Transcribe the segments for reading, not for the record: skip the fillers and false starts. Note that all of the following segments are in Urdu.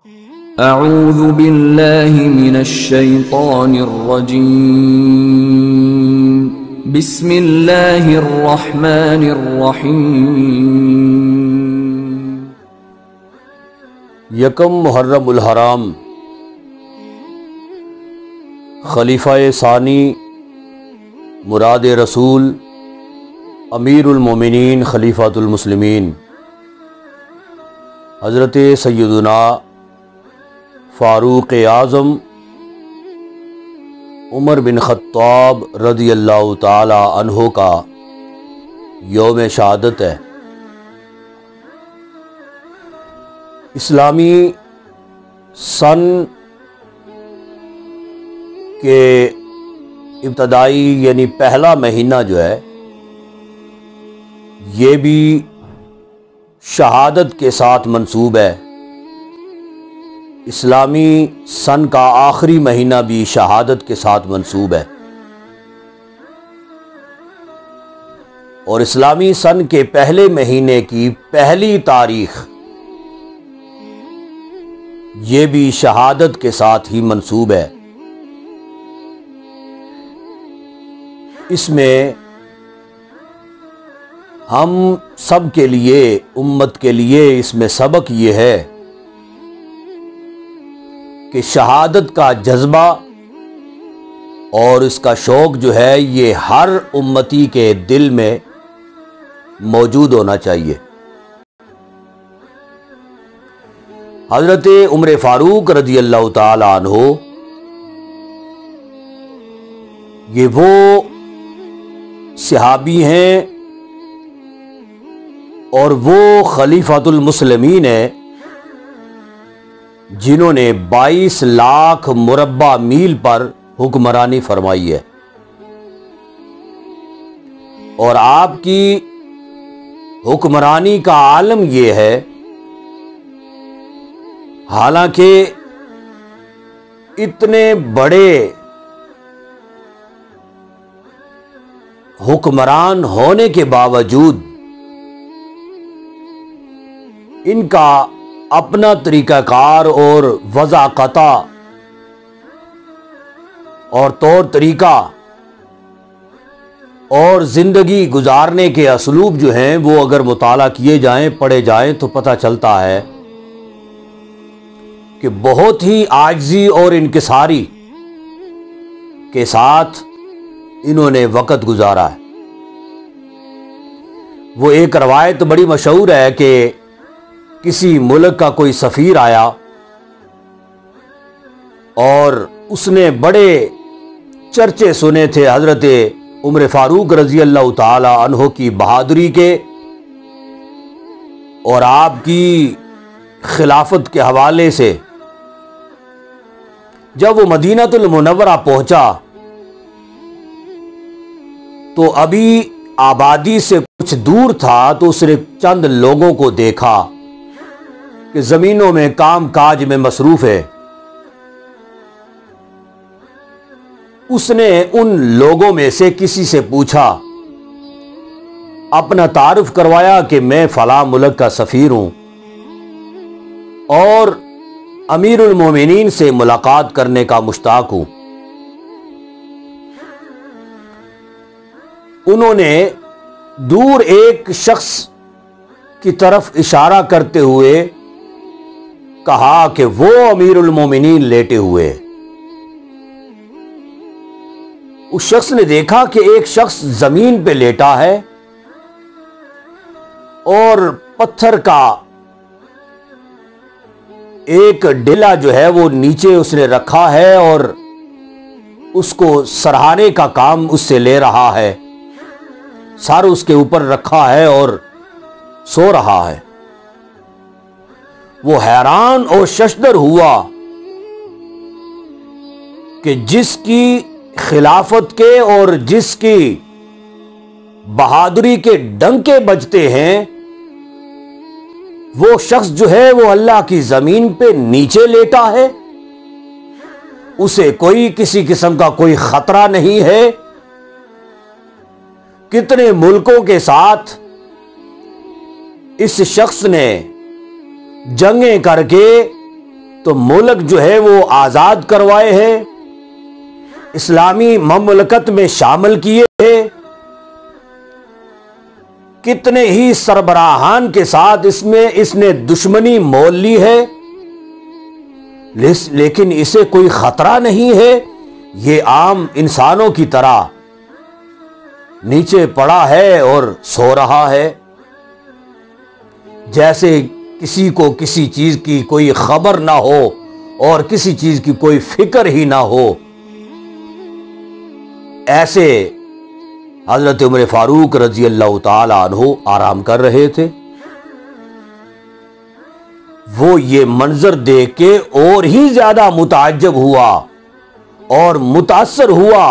اعوذ باللہ من الشیطان الرجیم بسم اللہ الرحمن الرحیم۔ یکم محرم الحرام، خلیفہ ثانی مراد رسول امیر المومنین خلیفۃ المسلمین حضرت سیدنا فاروق اعظم عمر بن خطاب رضی اللہ تعالی عنہ کا یوم شہادت ہے۔ اسلامی سن کے ابتدائی یعنی پہلا مہینہ جو ہے یہ بھی شہادت کے ساتھ منسوب ہے۔ اسلامی سن کا آخری مہینہ بھی شہادت کے ساتھ منسوب ہے، اور اسلامی سن کے پہلے مہینے کی پہلی تاریخ یہ بھی شہادت کے ساتھ ہی منسوب ہے۔ اس میں ہم سب کے لیے، امت کے لیے اس میں سبق یہ ہے کہ شہادت کا جذبہ اور اس کا شوق جو ہے یہ ہر امتی کے دل میں موجود ہونا چاہیے۔ حضرت عمر فاروق رضی اللہ تعالی عنہ یہ وہ صحابی ہیں اور وہ خلیفۃ المسلمین ہیں جنہوں نے 22 لاکھ مربع میل پر حکمرانی فرمائی ہے، اور آپ کی حکمرانی کا عالم یہ ہے، حالانکہ اتنے بڑے حکمران ہونے کے باوجود ان کا اپنا طریقہ کار اور وضاقتہ اور طور طریقہ اور زندگی گزارنے کے اسلوب جو ہیں وہ اگر مطالعہ کیے جائیں، پڑھے جائیں تو پتہ چلتا ہے کہ بہت ہی عاجزی اور انکساری کے ساتھ انہوں نے وقت گزارا ہے۔ وہ ایک روایت بڑی مشہور ہے کہ کسی ملک کا کوئی سفیر آیا اور اس نے بڑے چرچے سنے تھے حضرت عمر فاروق رضی اللہ تعالی عنہ کی بہادری کے اور آپ کی خلافت کے حوالے سے۔ جب وہ مدینہ المنورہ پہنچا تو ابھی آبادی سے کچھ دور تھا تو اس نے چند لوگوں کو دیکھا کہ زمینوں میں کام کاج میں مصروف ہے۔ اس نے ان لوگوں میں سے کسی سے پوچھا، اپنا تعارف کروایا کہ میں فلاں ملک کا سفیر ہوں اور امیر المومنین سے ملاقات کرنے کا مشتاق ہوں۔ انہوں نے دور ایک شخص کی طرف اشارہ کرتے ہوئے کہا کہ وہ امیر المومنین لیٹے ہوئے۔ اس شخص نے دیکھا کہ ایک شخص زمین پہ لیٹا ہے اور پتھر کا ایک ڈیلا جو ہے وہ نیچے اس نے رکھا ہے اور اس کو سرہانے کا کام اس سے لے رہا ہے، سر اس کے اوپر رکھا ہے اور سو رہا ہے۔ وہ حیران اور ششدر ہوا کہ جس کی خلافت کے اور جس کی بہادری کے ڈنکے بجتے ہیں وہ شخص جو ہے وہ اللہ کی زمین پہ نیچے لیٹا ہے، اسے کوئی کسی قسم کا کوئی خطرہ نہیں ہے۔ کتنے ملکوں کے ساتھ اس شخص نے جنگیں کر کے تو ملک جو ہے وہ آزاد کروائے ہیں، اسلامی مملکت میں شامل کیے ہیں، کتنے ہی سربراہان کے ساتھ اس نے دشمنی مول لی ہے، لیکن اسے کوئی خطرہ نہیں ہے۔ یہ عام انسانوں کی طرح نیچے پڑا ہے اور سو رہا ہے، جیسے کسی کو کسی چیز کی کوئی خبر نہ ہو اور کسی چیز کی کوئی فکر ہی نہ ہو۔ ایسے حضرت عمر فاروق رضی اللہ تعالی عنہ آرام کر رہے تھے۔ وہ یہ منظر دیکھ کے اور ہی زیادہ متعجب ہوا اور متاثر ہوا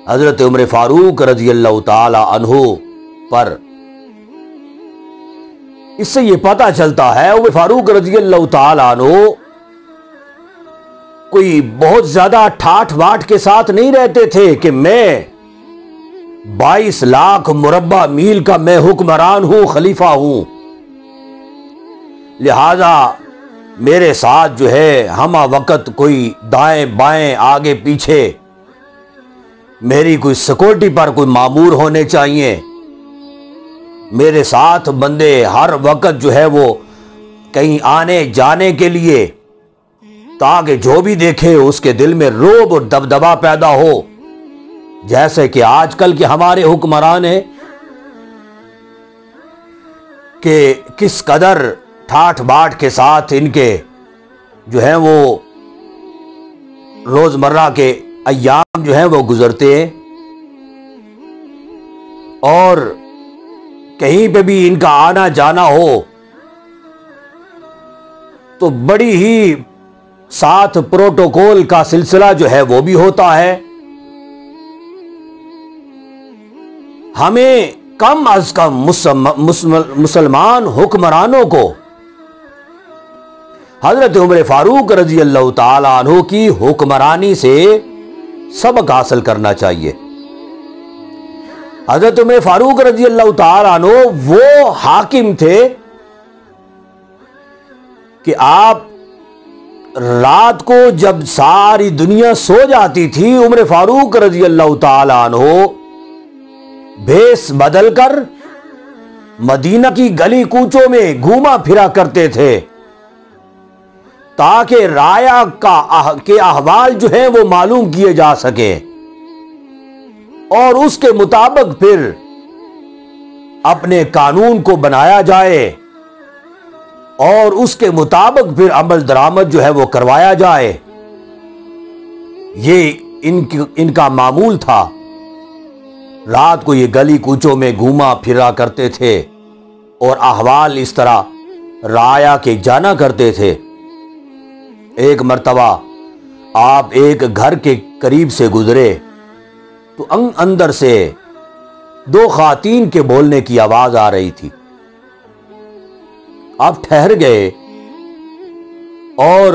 حضرت عمر فاروق رضی اللہ تعالی عنہ پر۔ اس سے یہ پتہ چلتا ہے عمر فاروق رضی اللہ تعالی عنہ کوئی بہت زیادہ ٹھاٹھ واٹ کے ساتھ نہیں رہتے تھے کہ میں 22 لاکھ مربع میل کا میں حکمران ہوں، خلیفہ ہوں، لہذا میرے ساتھ جو ہے ہمہ وقت کوئی دائیں بائیں آگے پیچھے میری کوئی سیکورٹی پر کوئی مامور ہونے چاہیے، میرے ساتھ بندے ہر وقت جو ہے وہ کہیں آنے جانے کے لیے، تاکہ جو بھی دیکھے اس کے دل میں رعب اور دبدبا پیدا ہو، جیسے کہ آج کل کے ہمارے حکمران ہیں کہ کس قدر ٹھاٹھ باٹھ کے ساتھ ان کے جو ہیں وہ روزمرہ کے ایام جو ہیں وہ گزرتے ہیں، اور کہیں پہ بھی ان کا آنا جانا ہو تو بڑی ہی ساتھ پروٹوکول کا سلسلہ جو ہے وہ بھی ہوتا ہے۔ ہمیں کم از کم مسلمان حکمرانوں کو حضرت عمر فاروق رضی اللہ تعالی عنہ کی حکمرانی سے سبق حاصل کرنا چاہیے۔ حضرت عمر فاروق رضی اللہ تعالی عنہ وہ حاکم تھے کہ آپ رات کو جب ساری دنیا سو جاتی تھی، عمر فاروق رضی اللہ تعالی عنہ بھیس بدل کر مدینہ کی گلی کوچوں میں گھوما پھرا کرتے تھے، تاکہ رایا کے احوال جو ہیں وہ معلوم کیے جا سکے، اور اس کے مطابق پھر اپنے قانون کو بنایا جائے اور اس کے مطابق پھر عمل درآمد جو ہے وہ کروایا جائے۔ یہ ان کا معمول تھا۔ رات کو یہ گلی کوچوں میں گھوما پھرا کرتے تھے اور احوال اس طرح رایا کے جانا کرتے تھے۔ ایک مرتبہ آپ ایک گھر کے قریب سے گزرے تو اندر سے 2 خواتین کے بولنے کی آواز آ رہی تھی۔ آپ ٹھہر گئے اور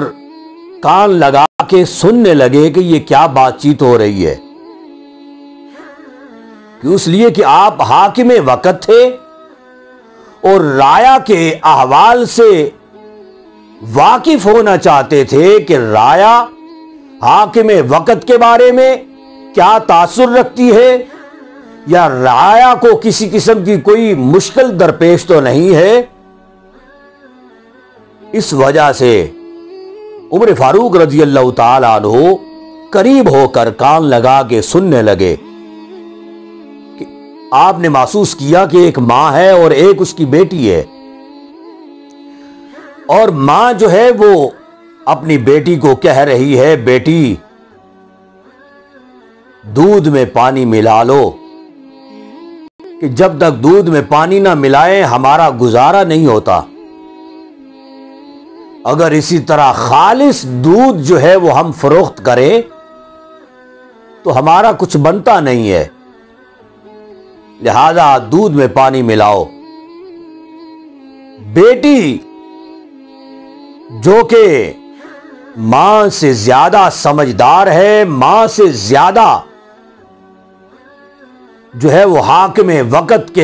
کان لگا کے سننے لگے کہ یہ کیا بات چیت ہو رہی ہے، کہ اس لیے کہ آپ حاکم وقت تھے اور رایا کے احوال سے واقف ہونا چاہتے تھے کہ رایا حاکم وقت کے بارے میں کیا تاثر رکھتی ہے، یا رایا کو کسی قسم کی کوئی مشکل درپیش تو نہیں ہے۔ اس وجہ سے عمر فاروق رضی اللہ تعالی عنہ قریب ہو کر کان لگا کے سننے لگے۔ کہ آپ نے محسوس کیا کہ ایک ماں ہے اور ایک اس کی بیٹی ہے، اور ماں جو ہے وہ اپنی بیٹی کو کہہ رہی ہے، بیٹی دودھ میں پانی ملا لو، کہ جب تک دودھ میں پانی نہ ملائیں ہمارا گزارا نہیں ہوتا۔ اگر اسی طرح خالص دودھ جو ہے وہ ہم فروخت کریں تو ہمارا کچھ بنتا نہیں ہے، لہذا دودھ میں پانی ملاؤ۔ بیٹی جو کہ ماں سے زیادہ سمجھدار ہے، ماں سے زیادہ جو ہے وہ حاکم وقت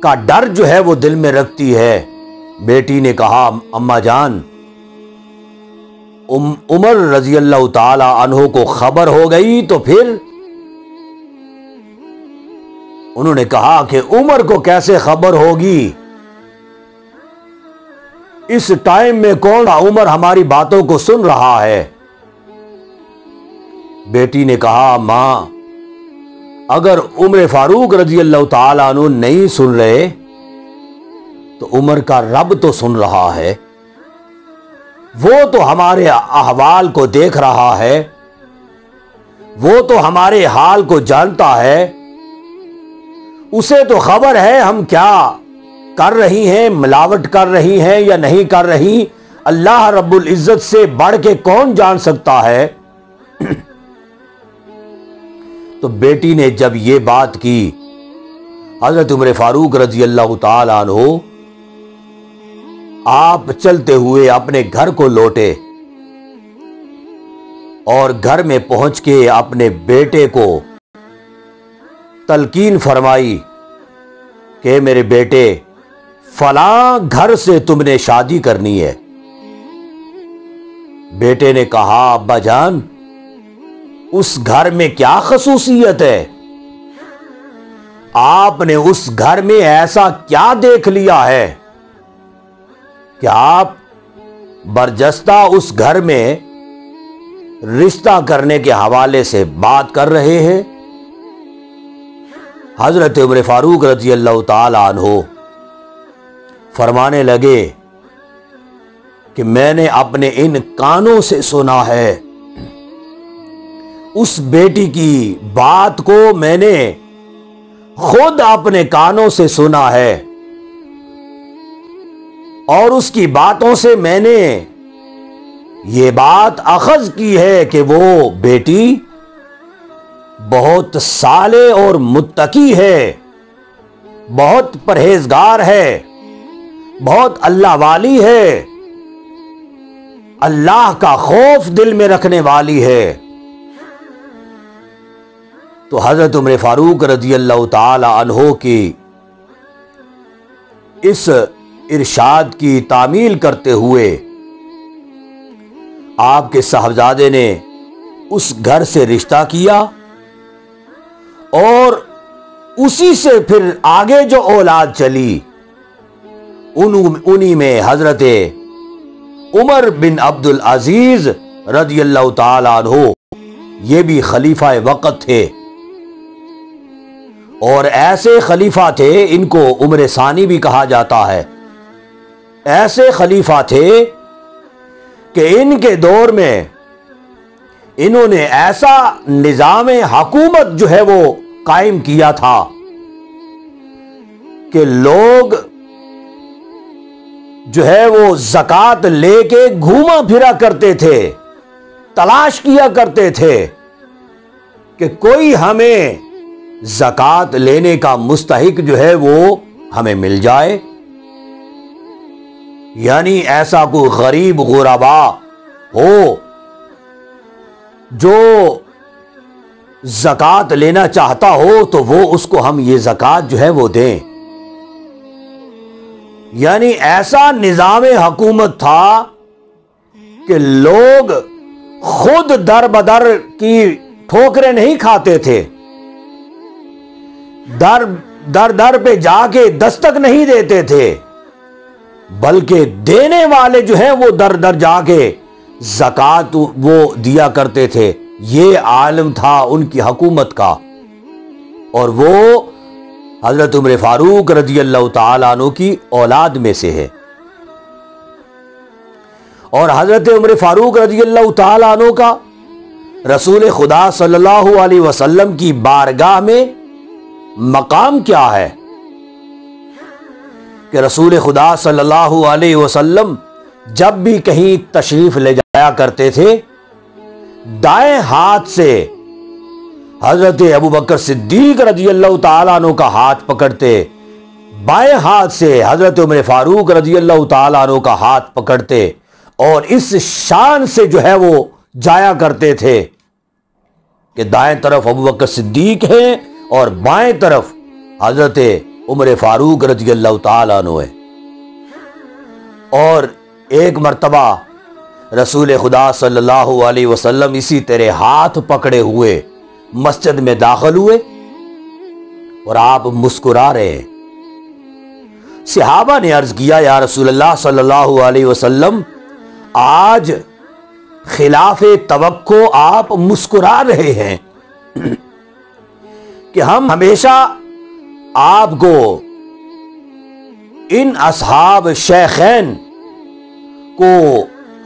کا ڈر جو ہے وہ دل میں رکھتی ہے، بیٹی نے کہا، اماں جان عمر رضی اللہ تعالی عنہ کو خبر ہو گئی تو پھر انہوں نے کہا کہ عمر کو کیسے خبر ہوگی؟ اس ٹائم میں کون عمر ہماری باتوں کو سن رہا ہے؟ بیٹی نے کہا ماں، اگر عمر فاروق رضی اللہ تعالیٰ عنہ نہیں سن رہے تو عمر کا رب تو سن رہا ہے، وہ تو ہمارے احوال کو دیکھ رہا ہے، وہ تو ہمارے حال کو جانتا ہے، اسے تو خبر ہے ہم کیا کر رہی ہیں، ملاوٹ کر رہی ہیں یا نہیں کر رہی، اللہ رب العزت سے بڑھ کے کون جان سکتا ہے؟ تو بیٹی نے جب یہ بات کی، حضرت عمر فاروق رضی اللہ تعالی عنہ آپ چلتے ہوئے اپنے گھر کو لوٹے اور گھر میں پہنچ کے اپنے بیٹے کو تلقین فرمائی کہ میرے بیٹے، فلاں گھر سے تم نے شادی کرنی ہے۔ بیٹے نے کہا ابا جان، اس گھر میں کیا خصوصیت ہے؟ آپ نے اس گھر میں ایسا کیا دیکھ لیا ہے کہ آپ برجستہ اس گھر میں رشتہ کرنے کے حوالے سے بات کر رہے ہیں؟ حضرت عمر فاروق رضی اللہ تعالی عنہ فرمانے لگے کہ میں نے اپنے ان کانوں سے سنا ہے، اس بیٹی کی بات کو میں نے خود اپنے کانوں سے سنا ہے، اور اس کی باتوں سے میں نے یہ بات اخذ کی ہے کہ وہ بیٹی بہت صالح اور متقی ہے، بہت پرہیزگار ہے، بہت اللہ والی ہے، اللہ کا خوف دل میں رکھنے والی ہے۔ تو حضرت عمر فاروق رضی اللہ تعالی عنہ کی اس ارشاد کی تعمیل کرتے ہوئے آپ کے صاحبزادے نے اس گھر سے رشتہ کیا، اور اسی سے پھر آگے جو اولاد چلی انہی میں حضرت عمر بن عبد العزیز رضی اللہ تعالی عنہ یہ بھی خلیفہ وقت تھے، اور ایسے خلیفہ تھے، ان کو عمر ثانی بھی کہا جاتا ہے، ایسے خلیفہ تھے کہ ان کے دور میں انہوں نے ایسا نظام حکومت جو ہے وہ قائم کیا تھا کہ لوگ جو ہے وہ زکوٰۃ لے کے گھوما پھرا کرتے تھے، تلاش کیا کرتے تھے کہ کوئی ہمیں زکوٰۃ لینے کا مستحق جو ہے وہ ہمیں مل جائے، یعنی ایسا کوئی غریب غربا ہو جو زکوٰۃ لینا چاہتا ہو تو وہ اس کو ہم یہ زکوٰۃ جو ہے وہ دیں۔ یعنی ایسا نظام حکومت تھا کہ لوگ خود در بدر کی ٹھوکریں نہیں کھاتے تھے، در پہ جا کے دستک نہیں دیتے تھے، بلکہ دینے والے جو ہیں وہ در جا کے زکوٰۃ وہ دیا کرتے تھے۔ یہ عالم تھا ان کی حکومت کا، اور وہ حضرت عمر فاروق رضی اللہ تعالیٰ عنہ کی اولاد میں سے ہے۔ اور حضرت عمر فاروق رضی اللہ تعالیٰ عنہ کا رسول خدا صلی اللہ علیہ وسلم کی بارگاہ میں مقام کیا ہے کہ رسول خدا صلی اللہ علیہ وسلم جب بھی کہیں تشریف لے جایا کرتے تھے، دائیں ہاتھ سے حضرت ابوبکر صدیق رضی اللہ تعالیٰ عنہ کا ہاتھ پکڑتے، بائیں ہاتھ سے حضرت عمر فاروق رضی اللہ تعالیٰ عنہ کا ہاتھ پکڑتے، اور اس شان سے جو ہے وہ جایا کرتے تھے کہ دائیں طرف ابوبکر صدیق ہیں اور بائیں طرف حضرت عمر فاروق رضی اللہ تعالیٰ عنہ ہے۔ اور ایک مرتبہ رسول خدا صلی اللہ علیہ وسلم اسی تیرے ہاتھ پکڑے ہوئے مسجد میں داخل ہوئے اور آپ مسکرا رہے ہیں۔ صحابہ نے عرض کیا یا رسول اللہ صلی اللہ علیہ وسلم، آج خلاف توقع آپ مسکرا رہے ہیں کہ ہم ہمیشہ آپ کو ان اصحاب شیخین کو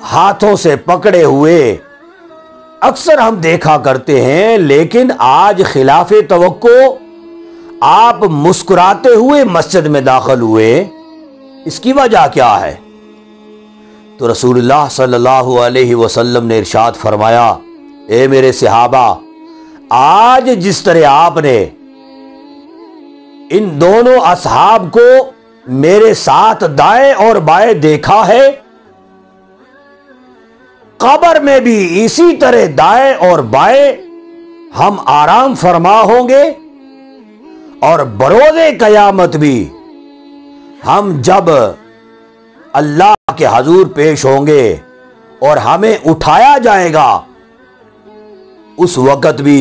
ہاتھوں سے پکڑے ہوئے اکثر ہم دیکھا کرتے ہیں، لیکن آج خلاف توقع آپ مسکراتے ہوئے مسجد میں داخل ہوئے، اس کی وجہ کیا ہے؟ تو رسول اللہ صلی اللہ علیہ وسلم نے ارشاد فرمایا، اے میرے صحابہ، آج جس طرح آپ نے ان دونوں اصحاب کو میرے ساتھ دائیں اور بائیں دیکھا ہے، قبر میں بھی اسی طرح دائیں اور بائیں ہم آرام فرما ہوں گے، اور بروز قیامت بھی ہم جب اللہ کے حضور پیش ہوں گے اور ہمیں اٹھایا جائے گا، اس وقت بھی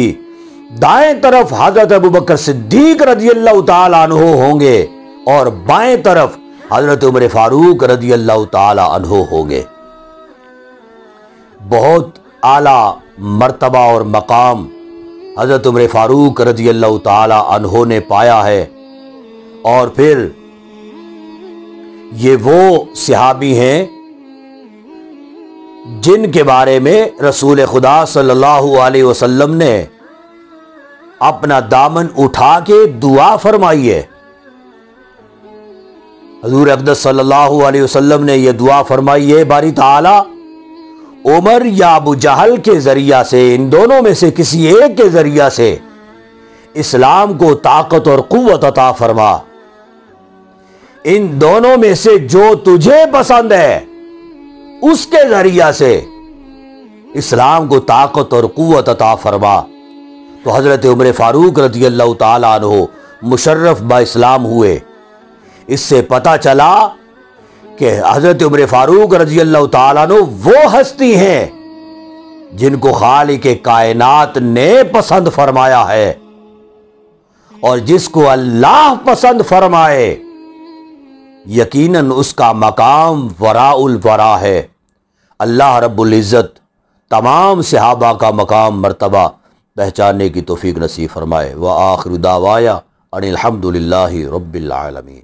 دائیں طرف حضرت ابوبکر صدیق رضی اللہ تعالیٰ عنہ ہوں گے اور بائیں طرف حضرت عمر فاروق رضی اللہ تعالیٰ عنہ ہوں گے۔ بہت اعلیٰ مرتبہ اور مقام حضرت عمر فاروق رضی اللہ تعالیٰ عنہ نے پایا ہے، اور پھر یہ وہ صحابی ہیں جن کے بارے میں رسول خدا صلی اللہ علیہ وسلم نے اپنا دامن اٹھا کے دعا فرمائی ہے۔ حضور اقدس صلی اللہ علیہ وسلم نے یہ دعا فرمائی ہے، باری تعالی عمر یا ابو جہل کے ذریعہ سے، ان دونوں میں سے کسی ایک کے ذریعہ سے اسلام کو طاقت اور قوت عطا فرما، ان دونوں میں سے جو تجھے پسند ہے اس کے ذریعہ سے اسلام کو طاقت اور قوت عطا فرما۔ تو حضرت عمر فاروق رضی اللہ تعالیٰ عنہ مشرف با اسلام ہوئے۔ اس سے پتہ چلا کہ حضرت عمر فاروق رضی اللہ تعالیٰ عنہ وہ ہستی ہیں جن کو خالق کائنات نے پسند فرمایا ہے، اور جس کو اللہ پسند فرمائے یقیناً اس کا مقام وراء الورا ہے۔ اللہ رب العزت تمام صحابہ کا مقام مرتبہ پہچاننے کی توفیق نصیب فرمائے۔ وآخر دعوایا ان الحمد للہ رب العالمین۔